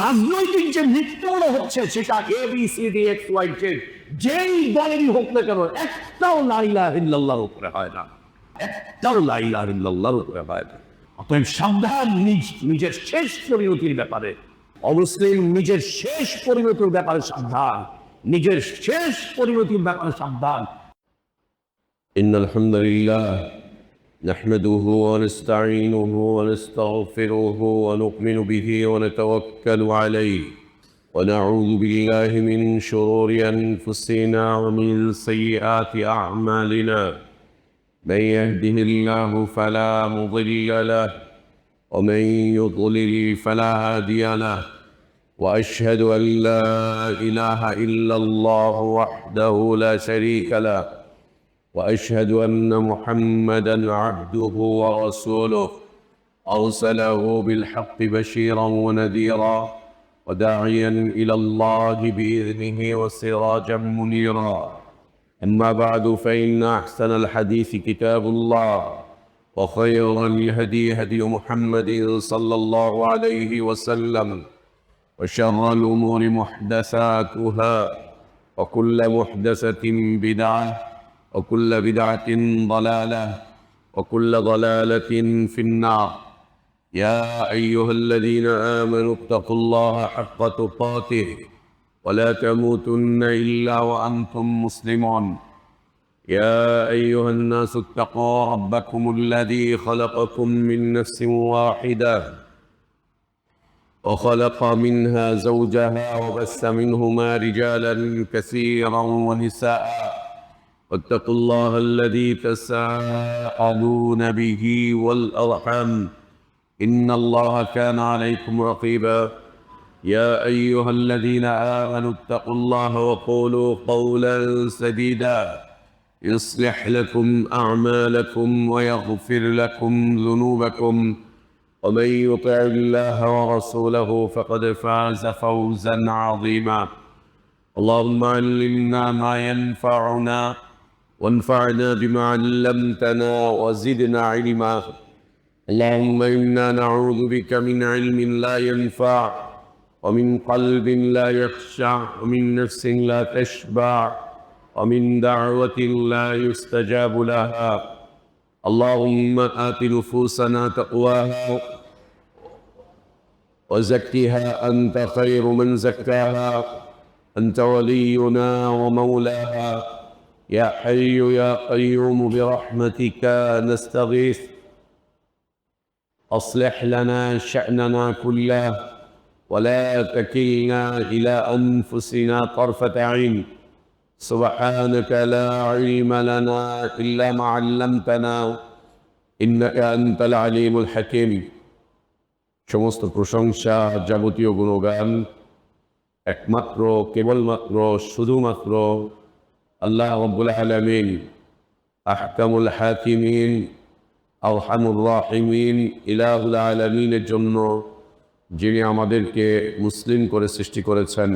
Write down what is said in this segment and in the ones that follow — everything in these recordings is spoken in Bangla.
রাজনৈতিক যে মৃত্যুগুলো হচ্ছে সেটা ABCDXY যেই দলেরই হোক না কেন, একটাও লা ইলাহা ইল্লাল্লাহর উপরে হয় না, একটাও লা ইলাহা ইল্লাল্লাহর উপরে হয় না। অতএব সাবধান নিজের শেষ পরিণতির ব্যাপারে। অমুসলিম নিজের শেষ পরিণতির ব্যাপারে সাবধান, নিজের শেষ পরিণতির ব্যাপারে সাবধান। ইন্নাল হামদুলিল্লাহ نحمده ونستعينه ونستغفره ونؤمن به ونتوكل عليه ونعوذ بالله من شرور أنفسنا ومن سيئات أعمالنا من يهده الله فلا مضل له ومن يضلل فلا هادي له وأشهد أن لا إله إلا الله وحده لا شريك له وأشهد أن محمدًا عبده ورسوله أرسله بالحق بشيرا ونذيرا وداعيا إلى الله بإذنه وسراجا منيرا. أما بعد فإن أحسن الحديث كتاب الله وخير الهدي هدي محمد صلى الله عليه وسلم وشر الأمور محدثاتها وكل محدثة بدعة وكل بدعة ضلالة وكل ضلالة في النار. يا أيها الذين آمنوا اتقوا الله حق تقاته ولا تموتن إلا وأنتم مسلمون. يا أيها الناس اتقوا ربكم الذي خلقكم من نفس واحدة وخلق منها زوجها وبث منهما رجالا كثيرا ونساء واتقوا الله الذي تساءلون به والأرحام إن الله كان عليكم رقيبا. يا أيها الذين آمنوا اتقوا الله وقولوا قولا سديدا يصلح لكم أعمالكم ويغفر لكم ذنوبكم ومن يطع الله ورسوله فقد فاز فوزا عظيما. اللهم علمنا ما ينفعنا وانفعنا بما علمتنا وزدنا علما. اللهم إنا نعوذ بك من علم لا ينفع ومن قلب لا يخشع ومن نفس لا تشبع ومن دعوة لا يستجاب لها. اللهم آت نفوسنا تقواها وزكها أنت خير من زكاها أنت ولينا ومولاها. يا حي يا قيوم برحمتك نستغيث أصلح لنا شأننا كله ولا تكلنا إلى أنفسنا طرفة عين. سبحانك لا علم لنا إلا ما علمتنا إنك أنت العليم الحكيم. সমস্ত প্রশংসা, যাবতীয় গুণগান একমাত্র, কেবলমাত্র, শুধুমাত্র আল্লাহ রাব্বুল আলামিন, আহকামুল হাকিমিন, আরহামুর রাহিমিন, ইলাহুল আলামিনের জন্য, যিনি আমাদেরকে মুসলিম করে সৃষ্টি করেছেন,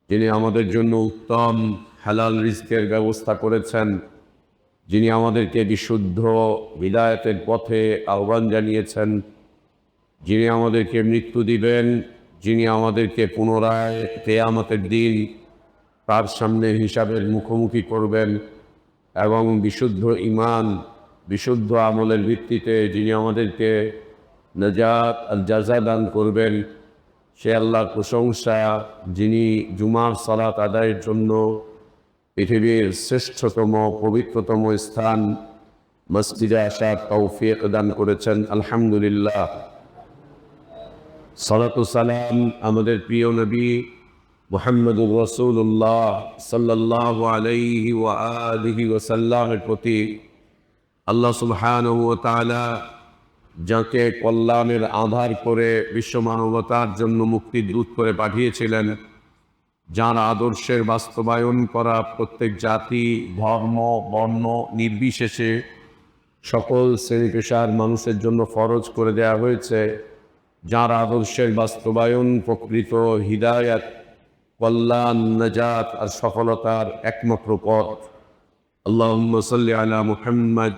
যিনি আমাদের জন্য উত্তম হালাল রিজকের ব্যবস্থা করেছেন, যিনি আমাদেরকে বিশুদ্ধ হিদায়াতের পথে আহ্বান জানিয়েছেন, যিনি আমাদেরকে মৃত্যু দিবেন, যিনি আমাদেরকে পুনরায় কিয়ামতের দিন তার সামনে হিসাবের মুখোমুখি করবেন এবং বিশুদ্ধ ঈমান, বিশুদ্ধ আমলের ভিত্তিতে যিনি আমাদেরকে নাজাত আর জাযা দান করবেন, সে আল্লাহর প্রশংসা, যিনি জুমার সালাত আদায়ের জন্য পৃথিবীর শ্রেষ্ঠতম পবিত্রতম স্থান মসজিদে আসার তৌফিক দান করেছেন। আলহামদুলিল্লাহ। সালাতু সালাম আমাদের প্রিয় নবী মুহাম্মদুর রাসূলুল্লাহ সাল্লাল্লাহু আলাইহি ওয়া আলিহি ওয়াসাল্লামের প্রতি আল্লাহ সুবহানাহু ওয়া তাআলা যাকে কল্যাণের আধার করে বিশ্ব মানবতার জন্য মুক্তির দূত করে পাঠিয়েছিলেন, যার আদর্শের বাস্তবায়ন করা প্রত্যেক জাতি, ধর্ম, বর্ণ নির্বিশেষে সকল শ্রেণী পেশার মানুষের জন্য ফরজ করে দেওয়া হয়েছে, যার আদর্শের বাস্তবায়ন প্রকৃত হিদায়াত, কল্যাণ, নাজাত আর সফলতার একমাত্র পথ। আল্লাহুম্মা সাল্লি আলা মুহাম্মদ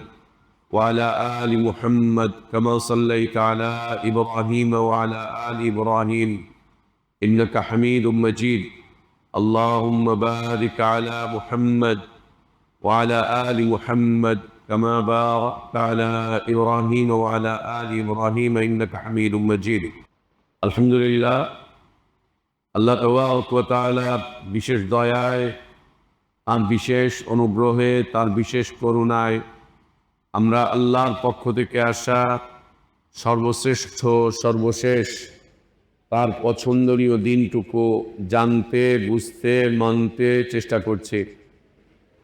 وعلى آل محمد كما صليت على إبراهيم وعلى آل إبراهيم إنك حميد مجيد اللهم بارك على محمد وعلى آل محمد كما باركت على إبراهيم وعلى آل إبراهيم إنك حميد مجيد الحمد لله আল্লাহ তাবারক ওয়া তাআলা বিশেষ দয়ায় আর বিশেষ অনুগ্রহে তার বিশেষ করুণায় আমরা আল্লাহর পক্ষ থেকে আসা সর্বশ্রেষ্ঠ সর্বশেষ তার পছন্দনীয় দিনটুকু জানতে বুঝতে মানতে চেষ্টা করছি।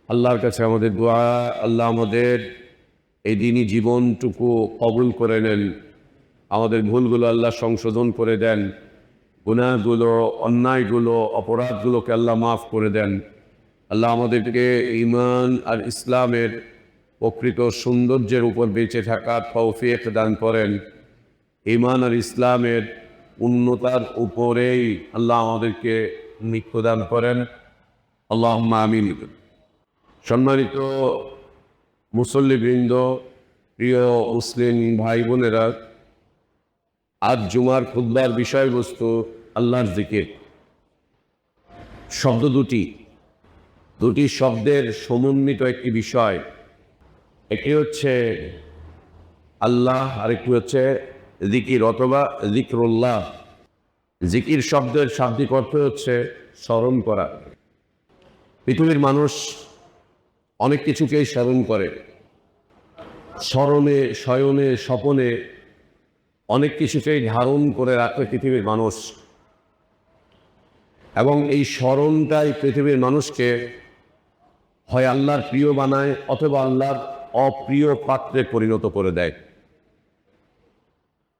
আল্লাহর কাছে আমাদের দোয়া, আল্লাহ আমাদের এই দিনই জীবনটুকু কবুল করে নেন, আমাদের ভুলগুলো আল্লাহ সংশোধন করে দেন, গুনাহগুলো অন্যায়গুলো অপরাধগুলোকে আল্লাহ মাফ করে দেন। আল্লাহ আমাদেরকে ঈমান আর ইসলামের প্রকৃত সৌন্দর্যের উপর বেঁচে থাকার তৌফিক দান করেন। ঈমান আর ইসলামের উন্নতার উপরেই আল্লাহ আমাদেরকে মৃত্যু দান করেন। আল্লাহুম্মা আমিন। সম্মানিত মুসল্লিবৃন্দ, প্রিয় মুসলিম ভাই বোনেরা, আজ জুমার খুতবার বিষয়বস্তু আল্লাহর জিকির। শব্দ দুটি শব্দের সমন্বিত একটি বিষয়। একটি হচ্ছে আল্লাহ, আরেকটি হচ্ছে জিকির অথবা জিকরুল্লাহ। জিকির শব্দের শাব্দিক অর্থ হচ্ছে স্মরণ করা। পৃথিবীর মানুষ অনেক কিছুকেই স্মরণ করে, স্মরণে শয়নে স্বপনে অনেক কিছুকেই ধারণ করে রাখে পৃথিবীর মানুষ, এবং এই স্মরণটাই পৃথিবীর মানুষকে হয় আল্লাহর প্রিয় বানায় অথবা আল্লাহর অপ্রিয় পাত্রে পরিণত করে দেয়।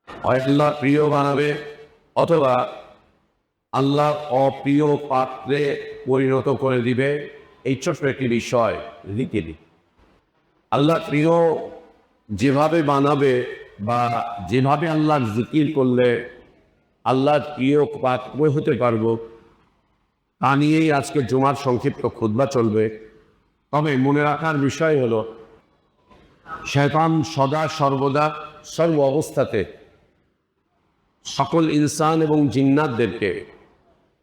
হয় আল্লাহর প্রিয় বানাবে অথবা আল্লাহর অপ্রিয় পাত্রে পরিণত করে দিবে। এই ছোট্ট একটি বিষয় জিকির। আল্লাহ প্রিয় যেভাবে বানাবে বা যেভাবে আল্লাহর জিকির করলে আল্লাহর প্রিয় পাত্র হতে পারবো, তা নিয়েই আজকে জুমার সংক্ষিপ্ত খুতবা চলবে। তবে মনে রাখার বিষয় হলো, শয়তান সদা সর্বদা সর্ব অবস্থাতে সকল ইনসান এবং জিন্নাতদেরকে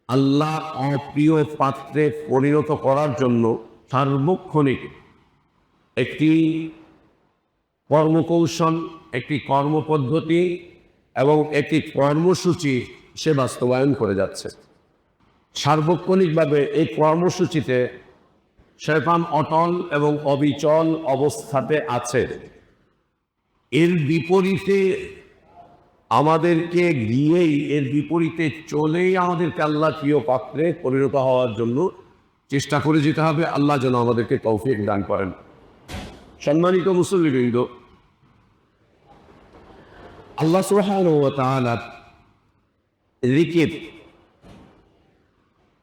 আল্লাহ অপ্রিয় পাত্রে পরিণত করার জন্য সার্বক্ষণিক একটি কর্মকৌশল, একটি কর্মপদ্ধতি এবং একটি কর্মসূচি সে বাস্তবায়ন করে যাচ্ছে। সার্বক্ষণিকভাবে এই কর্মসূচিতে শয়তান অটল এবং অবিচল অবস্থাতে আছে। এর বিপরীতে আমাদেরকে গিয়েই, এর বিপরীতে চলেই আমাদেরকে আল্লাহ প্রিয় পাত্রে পরিণত হওয়ার জন্য চেষ্টা করে যেতে হবে। আল্লাহ যেন আমাদেরকে তৌফিক দান করেন। সম্মানিত মুসল্লিবৃন্দ, আল্লাহ সুবহানাহু ওয়া তাআলার জিকির,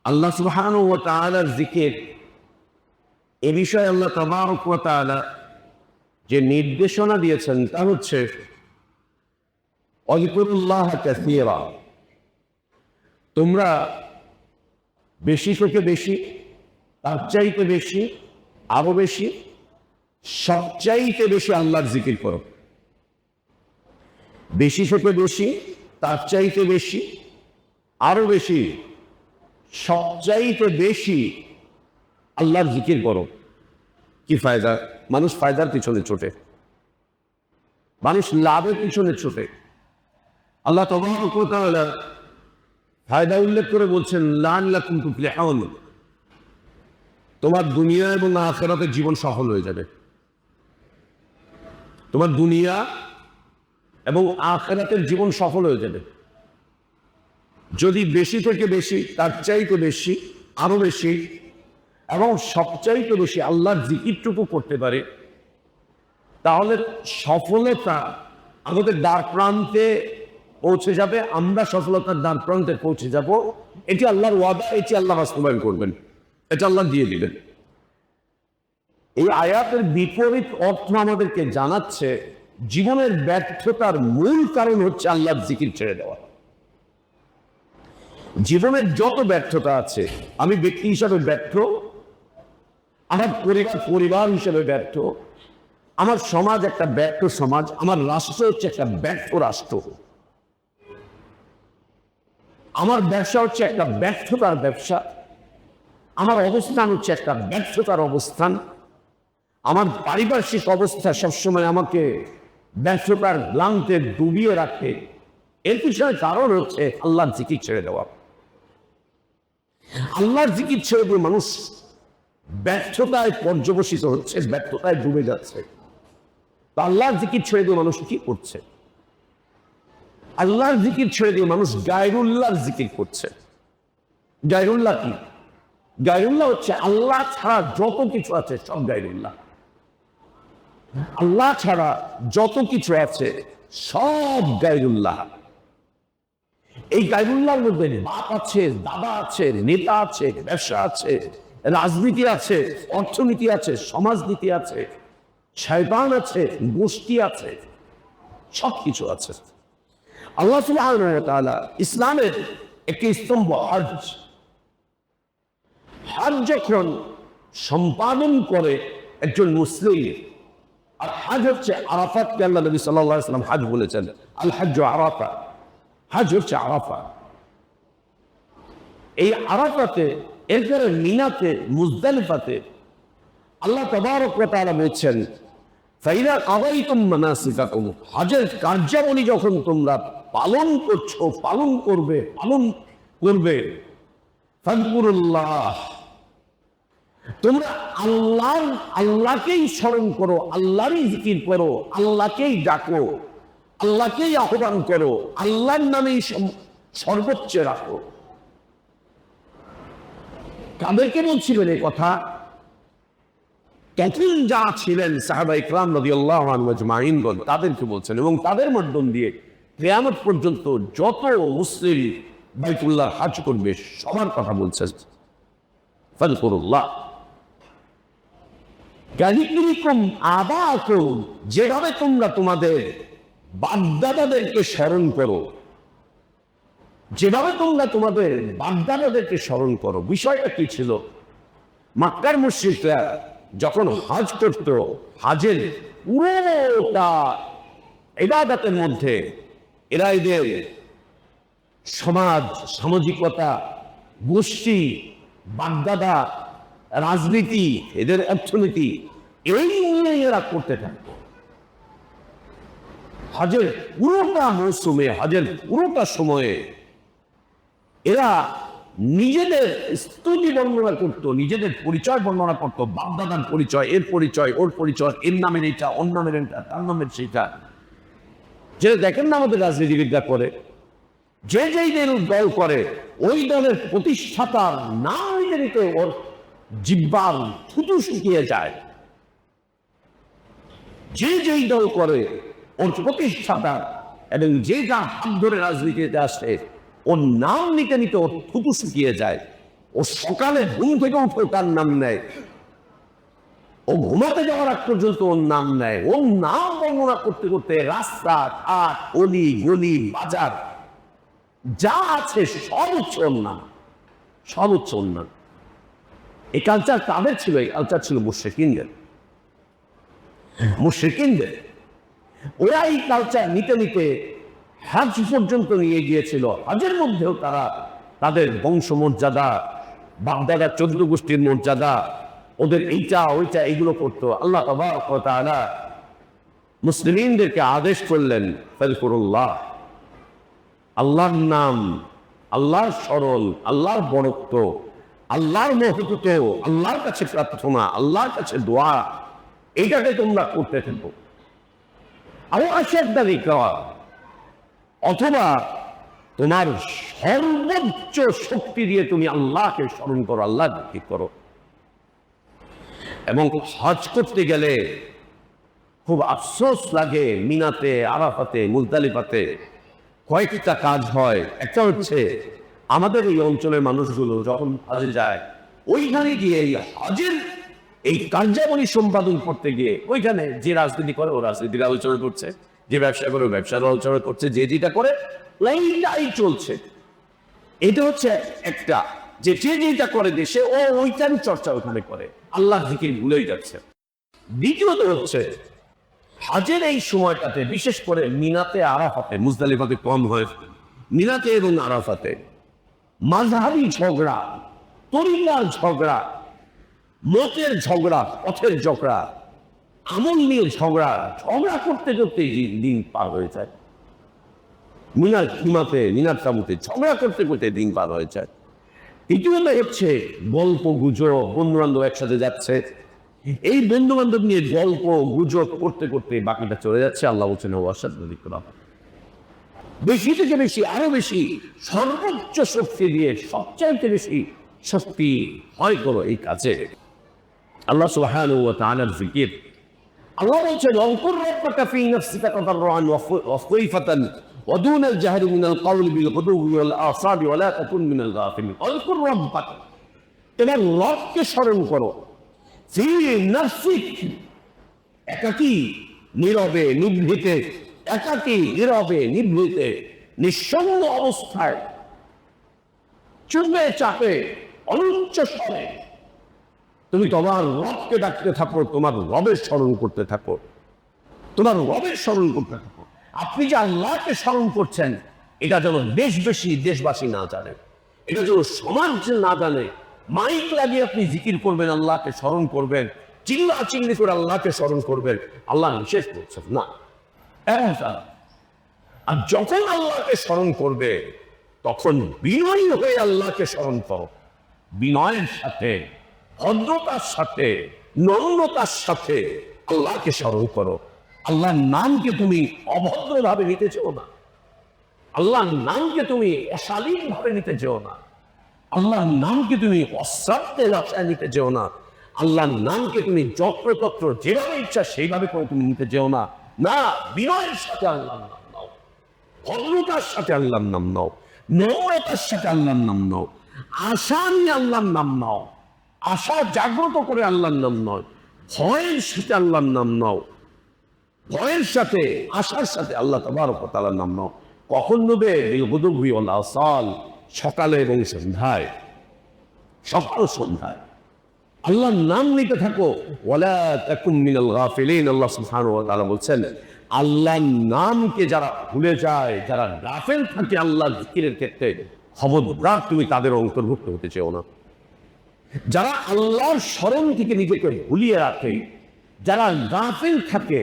আল্লাহ সুবহানাহু ওয়া তাআলার জিকির, এ বিষয়ে আল্লাহ তাবারক ওয়া তাআলা যে নির্দেশনা দিয়েছেন তা হচ্ছে আযকুরুল্লাহ কাসীরা। তোমরা বেশি থেকে বেশি, তার চাইতে বেশি, আরো বেশি, সবচাইতে বেশি আল্লাহর জিকির করো। বেশি থেকে বেশি, তার চাইতে বেশি, আরো বেশি, সবচাইতে বেশি আল্লাহর জিকির করো। কি ফায়দা? মানুষ ফায়দার পিছনে ছোটে, মানুষ লাভের পিছনে ছোটে। আল্লাহ তাবারক ওয়া তাআলা ফায়দা উল্লেখ করে বলছেন, লাআল্লাকুম তুফলিহুন, তোমার দুনিয়া এবং আখিরাতের জীবন সফল হয়ে যাবে। তোমার দুনিয়া এবং আখিরাতের জীবন সফল হয়ে যাবে যদি বেশি থেকে বেশি, তার চাইতে বেশি, আরো বেশি এবং সবচাইতে বেশি আল্লাহর জিকিরটুকু করতে পারে। তাহলে সফলতা আমাদের দ্বার প্রান্তে পৌঁছে যাবে, আমরা সফলতার দ্বার প্রান্তে পৌঁছে যাব। এটি আল্লাহর ওয়াদা, এটি আল্লাহ বাস্তবায়ন করবেন, এটা আল্লাহ দিয়ে দিবেন। এই আয়াতের বিপরীত অর্থ আমাদেরকে জানাচ্ছে জীবনের ব্যর্থতার মূল কারণ হচ্ছে আল্লাহর জিকির ছেড়ে দেওয়া। জীবনের যত ব্যর্থতা আছে, আমি ব্যক্তি হিসাবে ব্যর্থ, আমার পরিবার হিসেবে ব্যর্থ, আমার সমাজ একটা ব্যর্থ সমাজ, আমার রাষ্ট্র হচ্ছে একটা ব্যর্থ রাষ্ট্র, আমার ব্যবসা হচ্ছে একটা ব্যর্থতার ব্যবসা, আমার অবস্থান হচ্ছে একটা ব্যর্থতার অবস্থান, আমার পারিপার্শ্বিক অবস্থা সবসময় আমাকে ব্যর্থতার গ্লান্তে ডুবিয়ে রাখে। এর পিছনে কারণ হচ্ছে আল্লাহর জিকির ছেড়ে দেওয়া। আল্লাহর জিকির ছেড়ে দিয়ে মানুষ ব্যর্থতায় পর্যবসিত হচ্ছে, ব্যর্থতায় ডুবে যাচ্ছে। তো আল্লাহর জিকির ছেড়ে দিয়ে মানুষ কি করছে? আল্লাহর জিকির ছেড়ে দিয়ে মানুষ গায়রুল্লাহর জিকির করছে। গায়রুল্লাহ কি? গায়রুল্লাহ হচ্ছে আল্লাহ ছাড়া যত কিছু আছে সব গায়রুল্লাহ। আল্লাহ ছাড়া যত কিছু আছে সব গায়রুল্লাহ। এই গায়রুল্লাহর মধ্যে বাপ আছে, দাদা আছে, নেতা আছে, ব্যবসা আছে, রাজনীতি আছে, অর্থনীতি আছে, সমাজনীতি আছে, শয়তান আছে, গোষ্ঠী আছে, সব কিছু আছে। আল্লাহ সুবহানাহু ওয়া তাআলা ইসলামের একটি স্তম্ভ হজ। হজ যখন সম্পাদন করে একজন মুসলিম, আর হজ হচ্ছে আরাফাতকে আল্লাহ নবী সাল্লাল্লাহু আলাইহি ওয়াসাল্লাম হজ বলেছেন, আল হজ্জু আরাফা। হজ হচ্ছে আরাফা। এই আরাফাতে, এরপরে মিনাতে, মুজদালিফাতে আল্লাহ তাবারক ওয়া তাআলা বলছেন, ফাইদা কাদাইতুম মানাসিকাকুম, হজের কার্যাবলী যখন তোমরা পালন করবে ফাযকুরুল্লাহ, তোমরা আল্লাহকেই স্মরণ করো, আল্লাহরই জিকির করো, আল্লাহকেই ডাকো, আল্লাহকেই আহ্বান করো, আল্লাহর নামেই সর্বোচ্চ রাখো। কাদেরকে বলছিলেন এই কথা? তখন যা ছিলেন সাহাবা ইকরাম রাদিয়াল্লাহু আনহুম আজমাইনগণ, তাদেরকে বলছেন। এবং তাদের মাধ্যম দিয়ে কিয়ামত পর্যন্ত যত মুসলিম বাইতুল্লাহ হজ করবে সবার কথা বলছেন, ফাযকুরুল্লাহ কাযিকরিকুম আবাকুম, যেভাবে তোমরা তোমাদের বাপ-দাদাদেরকে স্মরণ করো, যেভাবে তোমরা তোমাদের বাপ-দাদাদেরকে স্মরণ করো। বিষয়টা কি ছিল? মক্কার মুশরিকরা যখন হজ করত, হজের পুরোটা ইবাদতের মধ্যে এরা এদের সমাজ, সামাজিকতা, গোষ্ঠী, বাগদাদা, রাজনীতি, এদের অর্থনীতি, এই নিয়ে এরা করতে থাকতো। হজের পুরোটা মৌসুমে, হজের পুরোটা সময়ে এরা নিজেদের স্তুতি বর্ণনা করতো, নিজেদের পরিচয় বর্ণনা করতো, বাপদাদার পরিচয়, এর পরিচয়, ওর পরিচয়, এর নামের এটা, ওর নামের এটা, তার নামের সেটা। যেটা দেখেন না আমাদের রাজনীতিবিদরা করে, যে যেই দল করে ওই দলের প্রতিষ্ঠাতার নাম নিতে ওর জিহ্বার থুতু শুকিয়ে যায়। যে যেই দল করে ওর প্রতিষ্ঠাতা এবং যে যা হাত ধরে রাজনীতিতে আসে ওর নাম নিতে নিতে ওর থুতু শুকিয়ে যায়। ও সকালে ঘুম থেকে উঠে তার নাম নেয়, ও ঘুমাতে যাওয়ার আগ পর্যন্ত ওর নাম নেয়। ওর নাম বর্ণনা করতে করতে রাস্তা ঘাট, অলি গলি, বাজার যা আছে সব হচ্ছে ওর নাম, সব হচ্ছে ওর নাম। এই কালচার কাদের ছিল? এই কালচার ছিল মুশরিকিনদের। ওরা এই কালচার নিতে নিতে হজ পর্যন্ত নিয়ে গিয়েছিল। হজের মধ্যেও তারা তাদের বংশমর্যাদা, বাগদাদার 14 গোষ্ঠীর মর্যাদা, ওদের এইটা ওইটা এগুলো করতো। আল্লাহ তাবারক ওয়া তাআলা মুসলিমদেরকে আদেশ করলেন, ফাযকুরুল্লাহ, আল্লাহর নাম, আল্লাহর স্মরণ, আল্লাহর বরত্ব, আল্লাহর মহত্ব, আল্লাহর কাছে প্রার্থনা, আল্লাহর কাছে দোয়া, এইটাকে তোমরা করতে থাকো। অথবা তোমার সর্বোচ্চ শক্তি দিয়ে তুমি আল্লাহকে স্মরণ করো, আল্লাহ জিকির করো। এবং হজ করতে গেলে খুব আফসোস লাগে, মিনাতে, আরাফাতে, মুজদালিফাতে কয়েকটা কাজ হয়। একটা হচ্ছে আমাদের এই অঞ্চলের মানুষগুলো যখন হজে যায়, ওইখানে গিয়ে এই হজের এই কার্যাবলী সম্পাদন করতে গিয়ে ওইখানে যে রাজনীতি করে ও রাজনীতির আলোচনা করছে, যে ব্যবসা করে ব্যবসার আলোচনা করছে, যে যেটা করে লাইনটাই চলছে। এটা হচ্ছে একটা, যে যেটা করে দেশে ও ওইটারই চর্চা ওখানে করে, আল্লাহ জিকির ভুলেই যাচ্ছে। দ্বিতীয়ত হচ্ছে হজের এই সময়টাতে বিশেষ করে মিনাতে আরাফাতে, মুজদালিফাতে কম হয়, মিনাতে এবং আরাফাতে মাযহাবী ঝগড়া, তরিকার ঝগড়া, মতের ঝগড়া, পথের ঝগড়া, আমল নিয়ে ঝগড়া করতে করতে দিন পার হয়ে যায়। মিনার খিমাতে, মিনার তাবুতে ঝগড়া করতে করতে দিন পার হয়ে যায়। দ্বিতীয়ত হচ্ছে গল্প গুজব, বন্ধু বান্ধব একসাথে যাচ্ছে, এই বন্ধু বান্ধব নিয়ে গল্প গুজব করতে করতে বাকিটা চলে যাচ্ছে। আল্লাহ বলছেন বেশি থেকে বেশি, আরো বেশি, সর্বোচ্চ শক্তি দিয়ে সবচাইতে বেশি শক্তি হয় করো এই কাজে। আল্লাহ সুবহানাহু ওয়া তাআলার জিকির, আল্লাহ বলছেন ওয়াকুর রাব্বাকা ফী নাফসিকা তাদাররুআন ওয়া খায়ফাতান ওয়া দুনাল জাহরি মিনাল কওলি বিল গুদুওয়ি ওয়াল আসালি ওয়া লা তাকুন মিনাল গাফিলিন। ওয়াকুর রাব্বাকা, তোমার রবকে স্মরণ করো, ফী নাফসিক, একাকী নীরবে নিভৃতে, একাকী নীরবে নিভৃতে, নিঃসঙ্গ অবস্থায়, চুপে চাপে অনুচ্চ স্বরে তুমি তোমার রবকে ডাকতে থাকো, তোমার রবের স্মরণ করতে থাকো, তোমার রবের স্মরণ করতে থাকো। আপনি যে আল্লাহকে স্মরণ করছেন এটা যেন দেশবাসী না জানে, এটা যেন সমাজ না জানে। মাইক লাগিয়ে আপনি জিকির করবেন, আল্লাহকে স্মরণ করবেন, চিল্লাচিল্লি করে আল্লাহকে স্মরণ করবেন, আল্লাহ নিষেধ করছেন না। আর যখন আল্লাহকে স্মরণ করবে তখন বিনয়ী হয়ে আল্লাহকে স্মরণ করো, বিনয়ের সাথে, ভদ্রতার সাথে, নম্রতার সাথে আল্লাহকে স্মরণ করো। আল্লাহর নামকে তুমি অভদ্রভাবে নিতে চেও না, আল্লাহর নামকে তুমি অশালীন ভাবে নিতে চেও না, আল্লাহর নামকে তুমি অশ্রাদ্ধের আশায় নিতে চেও না, আল্লাহর নামকে তুমি যত্রতত্র যেভাবে ইচ্ছা সেইভাবে করে তুমি নিতে চেও না। না, বিনয়ের সাথে আল্লাহর নাম নাও, ভদ্রতার সাথে আল্লাহর নাম নাও, নম্রতার সাথে আল্লাহর নাম নাও, আশা নিয়ে আল্লাহর নাম নাও, আশা জাগ্রত করে আল্লাহর নাম নয়, ভয়ের সাথে আল্লাহর নাম নাও, ভয়ের সাথে আশার সাথে আল্লাহ তাবারক ওয়া তাআলার নাম নাও। কখন নেবে? বিল গুদুওয়ি ওয়াল আসাল, সকালে এবং সন্ধ্যায়, সকাল সন্ধ্যায় আল্লাহর নাম নিতে থাকো। ওয়ালা তাকুন মিনাল গাফিলিন, আল্লাহ সুবহানাহু ওয়া তাআলা বলছেন আল্লাহর নামকে যারা ভুলে যায়, যারা গাফেল থাকে আল্লাহর জিকিরের ক্ষেত্রে, খবরদার তুমি তাদের অন্তর্ভুক্ত হতে চেও না। যারা আল্লাহর স্মরণ থেকে নিজেকে ভুলিয়ে রাখে, যারা গাফেল থাকে,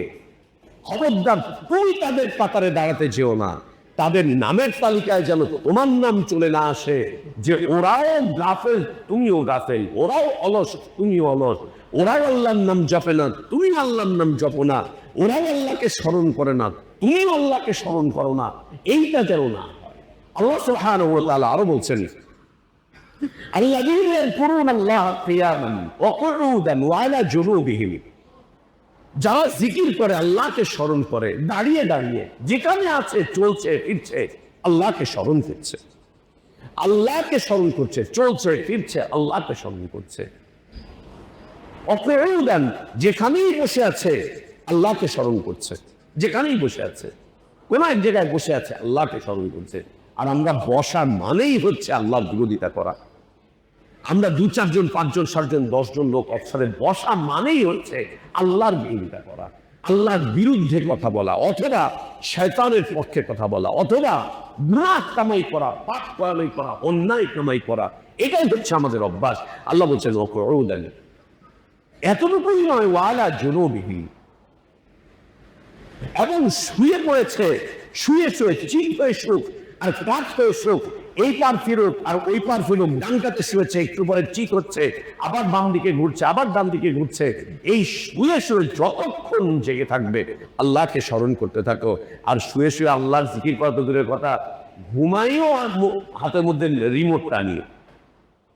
খবরদার তুমি তাদের কাতারে দাঁড়াতে চেও না। তাদের নামের তালিকায় যেন তোমার নাম চলে না আসে, যে ওরাও গাফেল তুমিও গাফেল, ওরাও অলস তুমিও অলস, ওরাও আল্লাহর নাম জপে না তুমি আল্লাহর নাম জপো না, ওরাও আল্লাহকে স্মরণ করে না তুমি আল্লাহকে স্মরণ করো না, এইটা যেন না হয়। আল্লাহ সুবহানাহু ওয়া তাআলা আরো বলছেন আল্লাযীনা ইয়াযকুরুনাল্লাহা কিয়ামান ওয়া কুউদান ওয়া আলা জুনুবিহিম, যারা জিকির করে, আল্লাহকে স্মরণ করে, দাঁড়িয়ে দাঁড়িয়ে যেখানে আছে, চলছে ফিরছে, আল্লাহকে স্মরণ করছে, আল্লাহকে স্মরণ করছে, চলছে ফিরছে, আল্লাহকে স্মরণ করছে। অকুউদান, যেখানেই বসে আছে আল্লাহকে স্মরণ করছে, যেখানেই বসে আছে, কোন এক জায়গায় বসে আছে আল্লাহকে স্মরণ করছে। আর আমরা বসা মানেই হচ্ছে আল্লাহর বিরোধিতা করা। আমরা 2, 4 জন, 5 জন, 7 জন, 10 জন লোক একসাথে বসা মানেই হচ্ছে আল্লাহর বিরোধিতা করা, আল্লাহর বিরুদ্ধে কথা বলা, অথবা শয়তানের পক্ষে কথা বলা, অথবা গুনাহ কামাই করা, পাপ কামাই করা, অন্যায় কামাই করা, এটাই হচ্ছে আমাদের অভ্যাস। আল্লাহ বলছেন ওকুউদান, এতটুকুই নয়, ওয়ালা জুনুবিহি, এবং শুয়ে পড়েছে, শুয়ে শুয়ে চিত হয়ে সুখ আর কাঠ হয়ে সুখ, এই পার ফিরুক আর ওই পার ফিরুক, ডান কাতে শুয়েছে, একটু পরে চিত হচ্ছে, আবার বাম দিকে ঘুরছে, আবার ডান দিকে ঘুরছে, এই শুয়ে শুয়ে যতক্ষণ জেগে থাকবে আল্লাহকে স্মরণ করতে থাকো। আর শুয়ে শুয়ে আল্লাহর জিকির করা তো দূরের কথা, ঘুমাইও হাতের মধ্যে রিমোটটা নিয়ে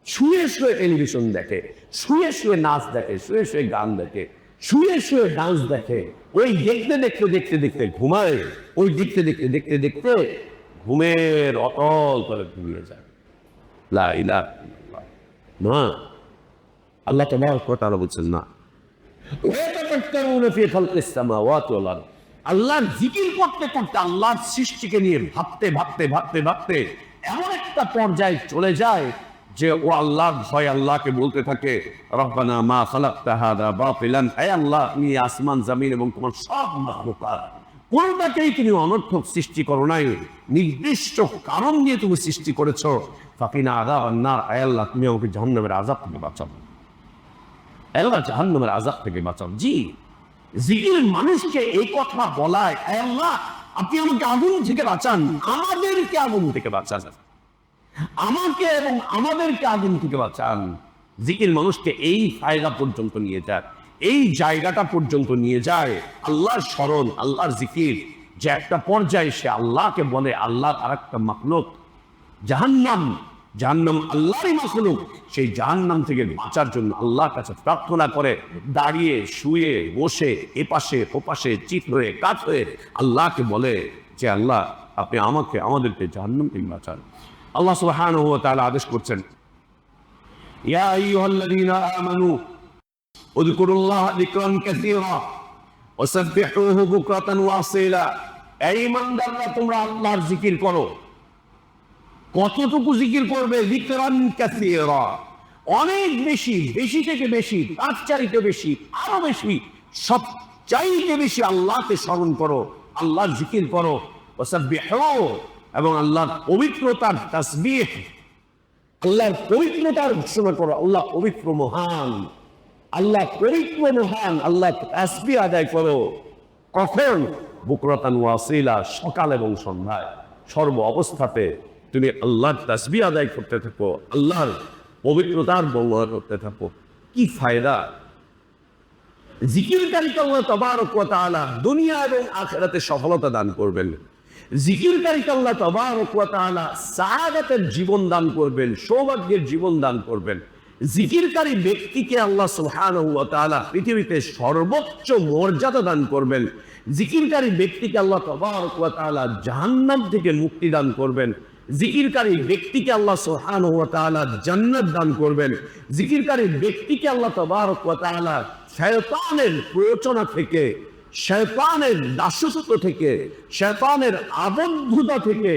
শুয়ে শুয়ে টেলিভিশন দেখে, শুয়ে শুয়ে নাচ দেখে, শুয়ে শুয়ে গান দেখে, শুয়ে শুয়ে ডান্স দেখে, ওই দেখতে দেখতে দেখতে দেখতে ঘুমায়, ওই দেখতে দেখতে দেখতে দেখতে ঘুমের অতল করে ঘুমিয়ে যায়। লা ইলাহা ইল্লাল্লাহ, না, আল্লাহ তাবারক ওয়া তাআলা বলছেন না, ওয়াতাফাক্কারুনা ফি খালকিস সামাওয়াতি ওয়াল আরদ, আল্লাহর জিকির করতে করতে আল্লাহর সৃষ্টিকে নিয়ে ভাবতে ভাবতে ভাবতে ভাবতে এমন একটা পর্যায়ে চলে যায় যে ও আল্লাহর ভয় আল্লাহকে বলতে থাকে, রব্বানা মা খালাকতা হাযা বাতিলান, হে আল্লাহ তুমি আসমান জমিন এবং তোমার সব মাখলুকাত কোনটাকেই তুমি অনর্থক সৃষ্টি করো নাই, নির্দিষ্ট কারণ দিয়ে তুমি সৃষ্টি করেছো। ফাকিনা আযাবান নার, হে আল্লাহ তুমি আমাকে জাহান্নামের আযাব থেকে বাঁচাও, হে আল্লাহ জাহান্নামের আযাব থেকে বাঁচাও। জি, জিকির মানুষকে এই কথা বলায়, হে আল্লাহ আপনি আমাকে আগুন থেকে বাঁচান, আমাদেরকে আগুন থেকে বাঁচান, আমাকে এবং আমাদেরকে আগুন থেকে বাঁচান। জিকির মানুষকে এই ফায়দা পর্যন্ত নিয়ে যায়, এই জায়গাটা পর্যন্ত নিয়ে যায়, আল্লাহর স্মরণ, আল্লাহর জিকির, যে একটা পর্যায়ে সে আল্লাহকে বলে আল্লাহর আর একটা মাখলুক জাহান্নাম, জাহান্নাম আল্লাহরই মাখলুক, সেই জাহান্নাম থেকে বাঁচার জন্য আল্লাহর কাছে প্রার্থনা করে, দাঁড়িয়ে শুয়ে বসে এপাশে ওপাশে চিত হয়ে কাত হয়ে আল্লাহকে বলে যে আল্লাহ আপনি আমাকে আমাদেরকে জাহান্নাম থেকে বাঁচান। আল্লাহ সুবহানাহু ওয়া তাআলা আদেশ করছেন, ইয়া আইয়ুহাল্লাযীনা আমানু উযকুরুল্লাহা যিকরান কাসীরা ওয়াসাব্বিহুহু বুকরাতান ওয়া আসীলা। এই ইমানদাররা তোমরা আল্লাহর জিকির করো। কতটুকু জিকির করবে? যিকরান কাসীরা, অনেক বেশি, বেশি থেকে বেশি, তার চাইতে বেশি, আরো বেশি, সব চাইতে বেশি আল্লাহকে স্মরণ করো, আল্লাহর জিকির করো। ওয়াসাব্বিহুহু, এবং আল্লাহর পবিত্রতার তাসবিহ, আল্লাহর পবিত্রতার ঘোষণা করো। আল্লাহ পবিত্র মহান, আল্লাহ পবিত্র মহান, আল্লাহ তাসবিহ আদায় করো। কখন? বুকরাতান ওয়া আসীলা, সকাল এবং সন্ধ্যায়, সর্ব অবস্থাতে তুমি আল্লাহর তাসবিহ আদায় করতে থাকো, আল্লাহর পবিত্রতার বর্ণনা করতে থাকো। কি ফায়দা! জিকিরকারীকে আল্লাহ তাবারক ওয়া তাআলা দুনিয়া এবং আখিরাতে সফলতা দান করবেন। জিকিরকারীকে আল্লাহ তাবারক ওয়া তাআলা সাআদাতের জীবন দান করবেন, সৌভাগ্যের জীবন দান করবেন। জিকিরকারী ব্যক্তিকে আল্লাহ সুবহানাহু ওয়া তাআলা পৃথিবীতে সর্বোচ্চ মর্যাদা দান করবেন। জিকিরকারী ব্যক্তিকে আল্লাহ তাবারক ওয়া তাআলা জাহান্নাম থেকে মুক্তি দান করবেন। জিকিরকারী ব্যক্তিকে আল্লাহ সুবহানাহু ওয়া তাআলা জান্নাত দান করবেন। জিকিরকারী ব্যক্তিকে আল্লাহ তাবারক ওয়া তাআলা শয়তানের প্ররোচনা থেকে, শয়তানের দাসত্ব থেকে, শয়তানের আবদ্ধতা থেকে,